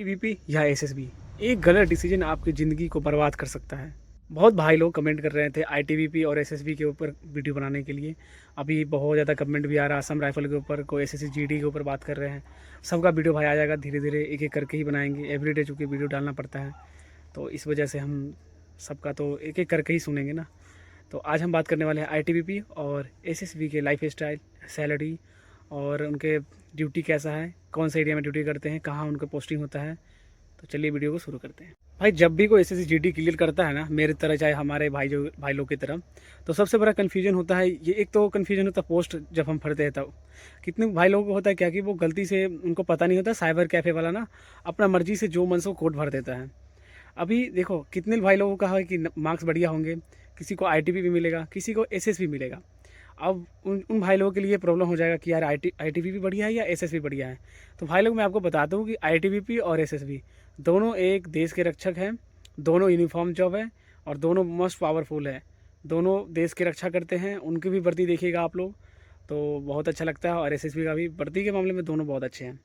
ITBP या SSB, एक गलत डिसीजन आपकी ज़िंदगी को बर्बाद कर सकता है। बहुत भाई लोग कमेंट कर रहे थे आईटीबीपी और एसएसबी के ऊपर वीडियो बनाने के लिए। अभी बहुत ज़्यादा कमेंट भी आ रहा है, असम राइफल के ऊपर, कोई एसएससी जीडी के ऊपर बात कर रहे हैं। सबका वीडियो भाई आ जाएगा, धीरे धीरे एक एक करके ही बनाएंगे। एवरीडे चूँकि वीडियो डालना पड़ता है, तो इस वजह से हम सबका तो एक एक करके ही सुनेंगे ना। तो आज हम बात करने वाले हैं आईटीबीपी और एसएसबी के लाइफ स्टाइल, सैलरी और उनके ड्यूटी कैसा है, कौन से एरिया में ड्यूटी करते हैं, कहाँ उनका पोस्टिंग होता है। तो चलिए वीडियो को शुरू करते हैं। भाई जब भी कोई एसएससी जीडी क्लियर करता है ना, मेरी तरह चाहे हमारे भाई लोग की तरह, तो सबसे बड़ा कन्फ्यूजन होता है ये। एक तो कन्फ्यूजन होता है पोस्ट जब हम भरते हैं तब। कितने भाई लोगों को होता है क्या कि वो गलती से उनको पता नहीं होता, साइबर कैफ़े वाला ना अपना मर्जी से जो मन से वो कोड भर देता है। अभी देखो कितने भाई लोगों का है कि मार्क्स बढ़िया होंगे, किसी को आईटीबी भी मिलेगा, किसी को एसएस भी मिलेगा। अब उन भाई लोगों के लिए प्रॉब्लम हो जाएगा कि यार आईटीबी भी बढ़िया है या एसएस भी बढ़िया है। तो भाई लोग मैं आपको बताता हूँ कि आईटीबीपी और एसएसबी दोनों एक देश के रक्षक हैं, दोनों यूनिफॉर्म जॉब है और दोनों मोस्ट पावरफुल है। दोनों देश की रक्षा करते हैं, उनकी भी वर्दी देखिएगा आप लोग तो बहुत अच्छा लगता है। और एसएसबी का भी वर्दी के मामले में दोनों बहुत अच्छे हैं।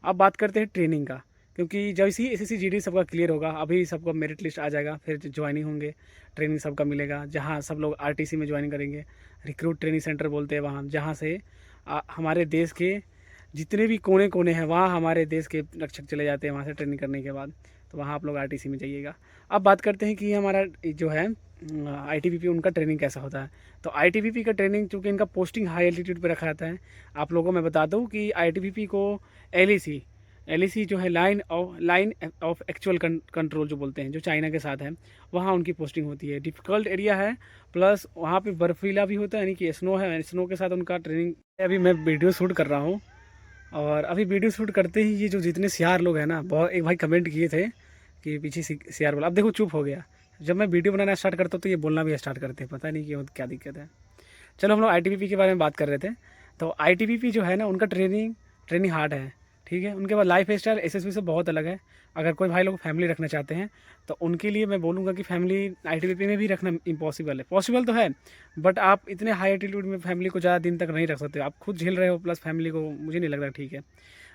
अब बात करते हैं ट्रेनिंग का, क्योंकि जब इसी एसएससी जीडी सबका क्लियर होगा, अभी सबका मेरिट लिस्ट आ जाएगा, फिर ज्वाइनिंग होंगे, ट्रेनिंग सबका मिलेगा, जहाँ सब लोग आरटीसी में ज्वाइन करेंगे। रिक्रूट ट्रेनिंग सेंटर बोलते हैं वहाँ, जहाँ से हमारे देश के जितने भी कोने कोने हैं वहाँ हमारे देश के रक्षक चले जाते हैं वहाँ से ट्रेनिंग करने के बाद। तो वहाँ आप लोग आरटीसी में जाइएगा। अब बात करते हैं कि हमारा जो है आईटीबीपी, उनका ट्रेनिंग कैसा होता है। तो आईटीबीपी का ट्रेनिंग, चूँकि इनका पोस्टिंग हाई एल्टीट्यूड पर रखा जाता है, आप लोगों को मैं बता दूँ कि आईटीबीपी को एलएसी जो है लाइन ऑफ एक्चुअल कंट्रोल जो बोलते हैं, जो चाइना के साथ है, वहाँ उनकी पोस्टिंग होती है। डिफ़िकल्ट एरिया है, प्लस वहाँ पे बर्फीला भी होता है, यानी कि स्नो है, स्नो के साथ उनका ट्रेनिंग। अभी मैं वीडियो शूट कर रहा हूँ और अभी वीडियो शूट करते ही ये जो जितने सियार लोग हैं ना, बहुत एक भाई कमेंट किए थे कि पीछे सियार बोला। अब देखो चुप हो गया। जब मैं वीडियो बनाना स्टार्ट करता हूँ तो ये बोलना भी स्टार्ट करते हैं, पता नहीं कि क्या दिक्कत है। चलो हम लोग आईटीबीपी के बारे में बात कर रहे थे। तो आईटीबीपी जो है ना, उनका ट्रेनिंग हार्ड है, ठीक है। उनके बाद लाइफ स्टाइल एसएसबी से बहुत अलग है। अगर कोई भाई लोग फैमिली रखना चाहते हैं तो उनके लिए मैं बोलूँगा कि फैमिली आईटीबीपी में भी रखना इम्पॉसिबल है। पॉसिबल तो है, बट आप इतने हाई एल्टीट्यूड में फैमिली को ज़्यादा दिन तक नहीं रख सकते। आप खुद झेल रहे हो, प्लस फैमिली को मुझे नहीं लग रहा ठीक है।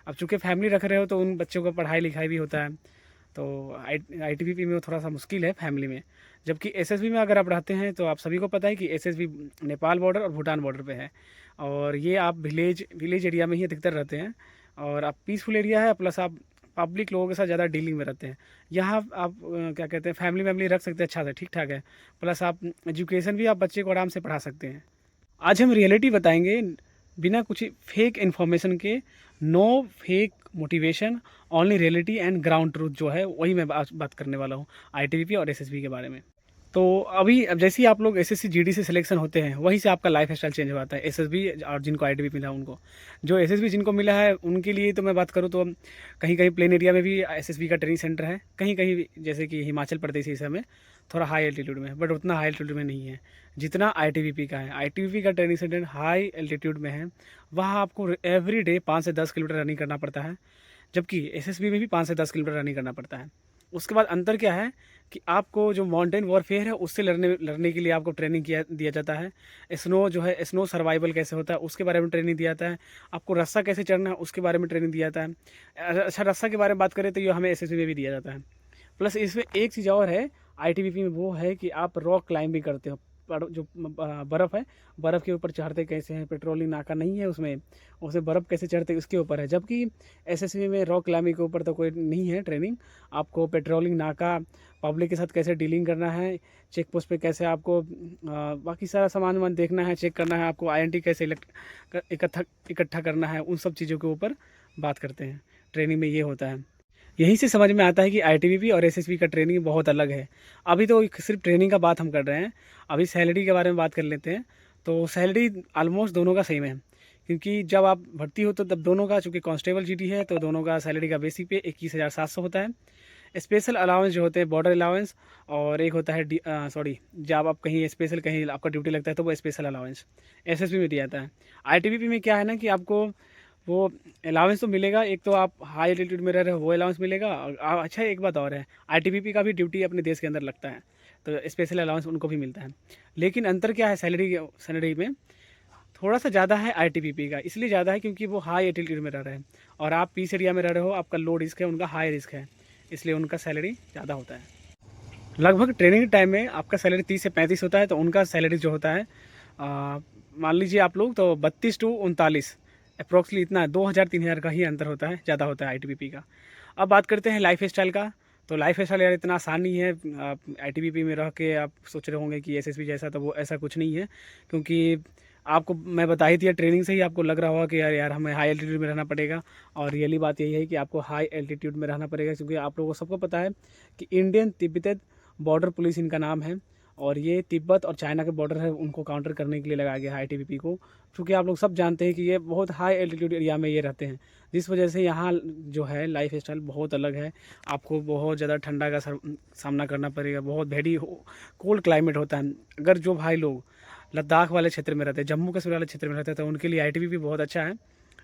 अब चूँकि फैमिली रख रहे हो तो उन बच्चों का पढ़ाई लिखाई भी होता है, तो आईटीबीपी में वो थोड़ा सा मुश्किल है फैमिली में। जबकि एसएसबी में अगर आप रहते हैं तो आप सभी को पता है कि एसएसबी नेपाल बॉर्डर और भूटान बॉर्डर पे है, और ये आप विलेज एरिया में ही अधिकतर रहते हैं, और आप पीसफुल एरिया है, प्लस आप पब्लिक लोगों के साथ ज़्यादा डीलिंग में रहते हैं। यहाँ आप क्या कहते हैं, फैमिली रख सकते हैं अच्छा से, ठीक ठाक है। प्लस आप एजुकेशन भी आप बच्चे को आराम से पढ़ा सकते हैं। आज हम रियलिटी बताएंगे, बिना कुछ फेक इन्फॉर्मेशन के। No fake motivation, only reality and ground truth जो है वही मैं बात करने वाला हूँ आईटीबीपी और एसएसबी के बारे में। तो अभी अब जैसे ही आप लोग एसएससी जीडी से सिलेक्शन होते हैं, वहीं से आपका लाइफ स्टाइल चेंज हो जाता है। एसएसबी और जिनको आईटीबीपी मिला उनको, जो एसएसबी जिनको मिला है उनके लिए तो मैं बात करूँ तो कहीं कहीं प्लेन एरिया में भी एसएसबी का ट्रेनिंग सेंटर है, कहीं कहीं जैसे कि हिमाचल प्रदेश इस समय थोड़ा हाई एल्टीट्यूड में, बट उतना हाई एल्टीट्यूड में नहीं है जितना आईटीबीपी का है। आईटीबीपी का ट्रेनिंग सेंटर हाई एल्टीट्यूड में है, वहाँ आपको एवरी डे 5 से 10 किलोमीटर रनिंग करना पड़ता है, जबकि एसएसबी में भी 5 से 10 किलोमीटर रनिंग करना पड़ता है। उसके बाद अंतर क्या है कि आपको जो माउंटेन वॉरफेयर है उससे लड़ने के लिए आपको ट्रेनिंग दिया जाता है। स्नो जो है, स्नो सर्वाइवल कैसे होता है उसके बारे में ट्रेनिंग दिया जाता है। आपको रस्सा कैसे चढ़ना है उसके बारे में ट्रेनिंग दिया जाता है। अच्छा, रस्सा के बारे में बात करें तो ये हमें एसएसबी में भी दिया जाता है। प्लस इसमें एक चीज़ और है आईटीबीपी में, वो है कि आप रॉक क्लाइंबिंग करते हो। जो बर्फ़ है, बर्फ़ के ऊपर चढ़ते कैसे हैं, पेट्रोलिंग नाका नहीं है उसमें, उसे बर्फ़ कैसे चढ़ते उसके ऊपर है। जबकि एसएसबी में रॉक क्लाइंबिंग के ऊपर तो कोई नहीं है ट्रेनिंग। आपको पेट्रोलिंग नाका, पब्लिक के साथ कैसे डीलिंग करना है, चेक पोस्ट पे कैसे आपको बाकी सारा सामान देखना है, चेक करना है, आपको आईएनटी कैसे इकट्ठा करना है, उन सब चीज़ों के ऊपर बात करते हैं। ट्रेनिंग में ये होता है। यहीं से समझ में आता है कि आईटीबीपी और एसएसबी का ट्रेनिंग बहुत अलग है। अभी तो सिर्फ ट्रेनिंग का बात हम कर रहे हैं, अभी सैलरी के बारे में बात कर लेते हैं। तो सैलरी ऑलमोस्ट दोनों का सेम है, क्योंकि जब आप भर्ती हो तो तब दोनों का, चूँकि कांस्टेबल जीडी है तो दोनों का सैलरी का बेसिक पे 21,700 होता है। स्पेशल अलाउंस जो होते हैं बॉर्डर अलाउंस, और एक होता है जब आप कहीं स्पेशल कहीं आपका ड्यूटी लगता है तो वो स्पेशल अलाउंस एसएसबी में दिया जाता है। आईटीबीपी में क्या है ना कि आपको वो अलाउंस तो मिलेगा, एक तो आप हाई एल्टीट्यूड में रह रहे हो वो अलाउंस मिलेगा, और अच्छा एक बात और है, आईटीबीपी का भी ड्यूटी अपने देश के अंदर लगता है तो स्पेशल अलाउंस उनको भी मिलता है। लेकिन अंतर क्या है सैलरी में, थोड़ा सा ज़्यादा है आईटीबीपी का, इसलिए ज़्यादा है क्योंकि वो हाई एल्टीट्यूड में रह रहे हैं और आप पीस एरिया में रह रहे हो, आपका लो रिस्क है, उनका हाई रिस्क है, इसलिए उनका सैलरी ज़्यादा होता है। लगभग ट्रेनिंग टाइम में आपका सैलरी 30 से 35 होता है, तो उनका सैलरी जो होता है मान लीजिए आप लोग तो 32 टू 39 अप्रोक्सली इतना 2000-3000 का ही अंतर होता है, ज़्यादा होता है आईटीबीपी का। अब बात करते हैं लाइफ स्टाइल का। तो लाइफ स्टाइल यार इतना आसान नहीं है। आप आईटीबीपी में रह के आप सोच रहे होंगे कि एसएसबी जैसा, तो वो ऐसा कुछ नहीं है, क्योंकि आपको मैं बता ही दिया, ट्रेनिंग से ही आपको लग रहा होगा कि यार हमें हाई एल्टीट्यूड में रहना पड़ेगा। और रियली बात यही है कि आपको हाई एल्टीट्यूड में रहना पड़ेगा, क्योंकि आप लोगों को सबको पता है कि इंडियन तिब्बत बॉर्डर पुलिस इनका नाम है, और ये तिब्बत और चाइना के बॉर्डर है उनको काउंटर करने के लिए लगाया गया है आईटीबीपी को। क्योंकि आप लोग सब जानते हैं कि ये बहुत हाई एल्टीट्यूड एरिया में ये रहते हैं, जिस वजह से यहाँ जो है लाइफ स्टाइल बहुत अलग है। आपको बहुत ज़्यादा ठंडा का सामना करना पड़ेगा, बहुत वेरी कोल्ड क्लाइमेट होता है। अगर जो भाई लोग लद्दाख वाले क्षेत्र में रहते हैं, जम्मू कश्मीर वाले क्षेत्र में रहते हैं, तो उनके लिए आईटीबीपी बहुत अच्छा है।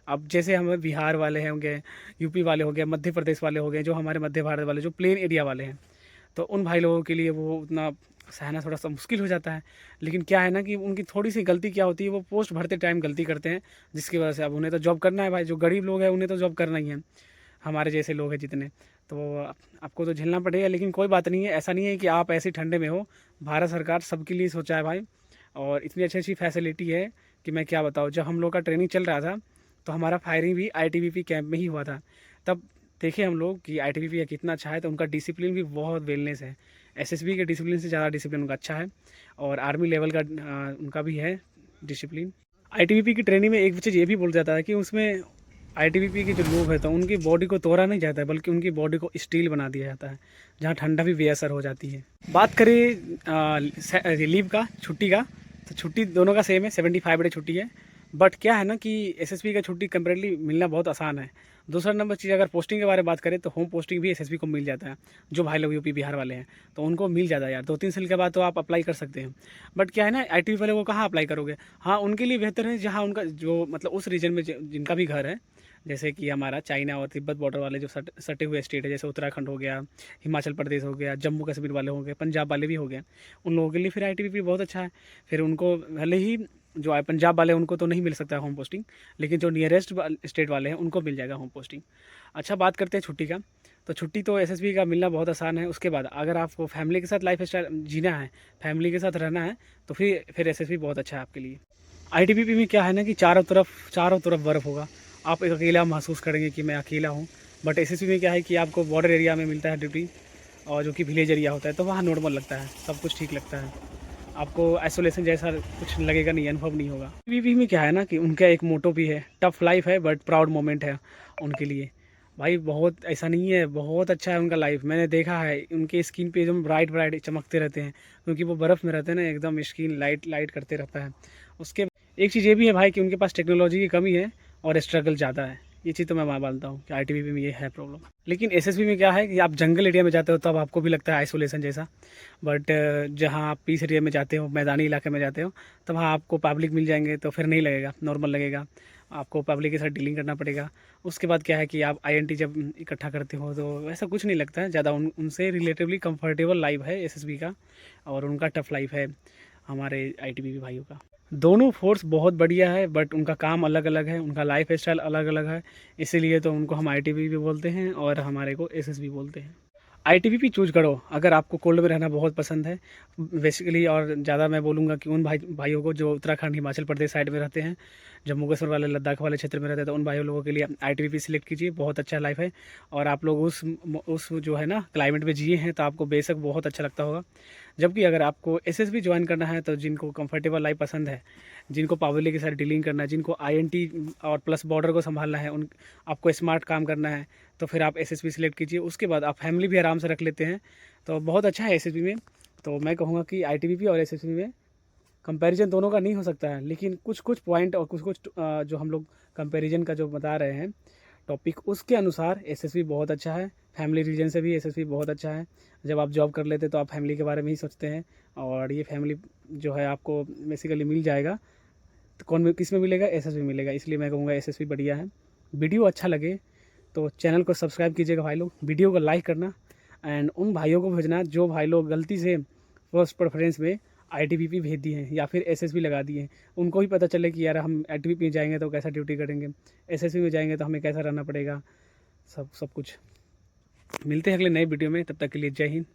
अब जैसे हमें बिहार वाले हैं होंगे, यूपी वाले हो गए, मध्य प्रदेश वाले हो गए, जो हमारे मध्य भारत वाले जो प्लेन एरिया वाले हैं, तो उन भाई लोगों के लिए वो उतना सहना थोड़ा सा मुश्किल हो जाता है। लेकिन क्या है ना कि उनकी थोड़ी सी गलती क्या होती है, वो पोस्ट भरते टाइम गलती करते हैं, जिसकी वजह से अब उन्हें तो जॉब करना है भाई। जो गरीब लोग हैं उन्हें तो जॉब करना ही है, हमारे जैसे लोग हैं जितने, तो आपको तो झेलना पड़ेगा। लेकिन कोई बात नहीं है, ऐसा नहीं है कि आप ऐसे ठंडे में हो। भारत सरकार सबके लिए सोचा है भाई, और इतनी अच्छी अच्छी फैसिलिटी है कि मैं क्या बताऊँ। जब हम लोग का ट्रेनिंग चल रहा था तो हमारा फायरिंग भी आईटीबीपी कैंप में ही हुआ था। तब देखे हम लोग कि आईटीबीपी कितना अच्छा है। तो उनका डिसिप्लिन भी बहुत वेलनेस है, एसएसबी के डिसिप्लिन से ज़्यादा डिसिप्लिन उनका अच्छा है, और आर्मी लेवल का उनका भी है डिसिप्लिन। आईटीबीपी की ट्रेनिंग में एक चीज़ ये भी बोल जाता है कि उसमें आईटीबीपी के जो लोग हैं तो उनकी बॉडी को तोड़ा नहीं जाता है, बल्कि उनकी बॉडी को स्टील बना दिया जाता है, जहाँ ठंडा भी बेअसर हो जाती है। बात करें लीव का, छुट्टी का, तो छुट्टी दोनों का सेम है, 75 डे छुट्टी है। बट क्या है ना कि एसएसबी का छुट्टी कंपेरेटली मिलना बहुत आसान है। दूसरा नंबर चीज़, अगर पोस्टिंग के बारे में बात करें तो होम पोस्टिंग भी एसएसबी को मिल जाता है। जो भाई लोग यूपी बिहार वाले हैं तो उनको मिल जाता है यार, 2-3 साल के बाद तो आप अप्लाई कर सकते हैं। बट क्या है ना, आईटीबी वाले को कहाँ अप्लाई करोगे। हाँ, उनके लिए बेहतर है जहाँ उनका जो मतलब उस रीजन में जिनका भी घर है, जैसे कि हमारा चाइना और तिब्बत बॉर्डर वाले जो सटे हुए स्टेट है, जैसे उत्तराखंड हो गया, हिमाचल प्रदेश हो गया, जम्मू कश्मीर वाले हो गए, पंजाब वाले भी हो गए, उन लोगों के लिए फिर आईटीबीपी बहुत अच्छा है। फिर उनको भले ही जो है पंजाब वाले उनको तो नहीं मिल सकता होम पोस्टिंग, लेकिन जो नियरेस्ट स्टेट वाले हैं उनको मिल जाएगा होम पोस्टिंग। अच्छा, बात करते हैं छुट्टी का। तो छुट्टी तो एसएसबी का मिलना बहुत आसान है। उसके बाद अगर आपको फैमिली के साथ लाइफ स्टाइल जीना है, फैमिली के साथ रहना है, तो फिर एसएसबी बहुत अच्छा है आपके लिए। आईटीबीपी में क्या है ना कि चारों तरफ बर्फ़ होगा, आप एक अकेला महसूस करेंगे कि मैं अकेला हूँ। बट एसएसबी में क्या है कि आपको बॉर्डर एरिया में मिलता है ड्यूटी, और जो कि विलेज एरिया होता है, तो वहाँ नॉर्मल लगता है, सब कुछ ठीक लगता है, आपको आइसोलेशन जैसा कुछ लगेगा नहीं, अनुभव नहीं होगा। आईटीबीपी में क्या है ना कि उनका एक मोटो भी है, टफ लाइफ है बट प्राउड मोमेंट है उनके लिए। भाई बहुत ऐसा नहीं है, बहुत अच्छा है उनका लाइफ। मैंने देखा है उनके स्किन पे एकदम ब्राइट चमकते रहते हैं, क्योंकि वो बर्फ़ में रहते हैं ना, एकदम स्किन लाइट करते रहता है। उसके एक चीज़ ये भी है भाई कि उनके पास टेक्नोलॉजी की कमी है और स्ट्रगल ज़्यादा है। ये चीज़ तो मैं मानता हूँ कि आईटीबीपी में ये है प्रॉब्लम। लेकिन एसएसबी में क्या है कि आप जंगल एरिया में जाते हो तब आपको भी लगता है आइसोलेशन जैसा। बट जहाँ आप पीस एरिया में जाते हो, मैदानी इलाके में जाते हो, तब वहाँ आपको पब्लिक मिल जाएंगे तो फिर नहीं लगेगा, नॉर्मल लगेगा। आपको पब्लिक के साथ डीलिंग करना पड़ेगा। उसके बाद क्या है कि आप आईएनटी जब इकट्ठा करते हो तो वैसा कुछ नहीं लगता है ज़्यादा। उनसे रिलेटिवली कंफर्टेबल लाइफ है एसएसबी का, और उनका टफ लाइफ है हमारे आईटीबीपी भाइयों का। दोनों फोर्स बहुत बढ़िया है, बट उनका काम अलग अलग है, उनका लाइफ स्टाइल अलग अलग है। इसीलिए तो उनको हम आईटीबीपी बोलते हैं और हमारे को एसएसबी बोलते हैं। आईटीबीपी चूज करो अगर आपको कोल्ड में रहना बहुत पसंद है बेसिकली। और ज़्यादा मैं बोलूँगा कि उन भाइयों को जो उत्तराखंड हिमाचल प्रदेश साइड में रहते हैं, जम्मू कश्मीर वाले लद्दाख वाले क्षेत्र में रहते हैं, तो उन भाइयों लोगों के लिए आईटीबीपी सिलेक्ट कीजिए, बहुत अच्छा लाइफ है। और आप लोग उस जो है ना क्लाइमेट में जिए हैं तो आपको बेशक बहुत अच्छा लगता होगा। जबकि अगर आपको एसएसबी ज्वाइन करना है तो जिनको कंफर्टेबल लाइफ पसंद है, जिनको पब्लिक के साथ डीलिंग करना है, जिनको आईएनटी और प्लस बॉर्डर को संभालना है, उन आपको स्मार्ट काम करना है, तो फिर आप एसएसबी सिलेक्ट कीजिए। उसके बाद आप फैमिली भी आराम से रख लेते हैं, तो बहुत अच्छा है एसएसबी में। तो मैं कहूँगा कि आईटीबीपी और एसएसबी में कंपैरिजन दोनों का नहीं हो सकता है, लेकिन कुछ कुछ पॉइंट और कुछ कुछ जो हम लोग कंपैरिजन का जो बता रहे हैं टॉपिक, उसके अनुसार एसएसबी बहुत अच्छा है। फैमिली रीजन से भी एसएसबी बहुत अच्छा है। जब आप जॉब कर लेते तो आप फैमिली के बारे में ही सोचते हैं, और ये फैमिली जो है आपको बेसिकली मिल जाएगा। तो किस में मिलेगा, एसएसबी मिलेगा। इसलिए मैं कहूँगा एसएसबी बढ़िया है। वीडियो अच्छा लगे तो चैनल को सब्सक्राइब कीजिएगा भाई लोग, वीडियो को लाइक करना, एंड उन भाइयों को भेजना जो भाई लोग गलती से फर्स्ट प्रेफरेंस में आईटीबीपी भेज दिए हैं या फिर एसएसबी लगा दिए हैं। उनको भी पता चले कि यार हम आईटीबीपी में जाएंगे तो कैसा ड्यूटी करेंगे, एसएसबी में जाएंगे तो हमें कैसा रहना पड़ेगा, सब कुछ। मिलते हैं अगले नए वीडियो में, तब तक के लिए जय हिंद,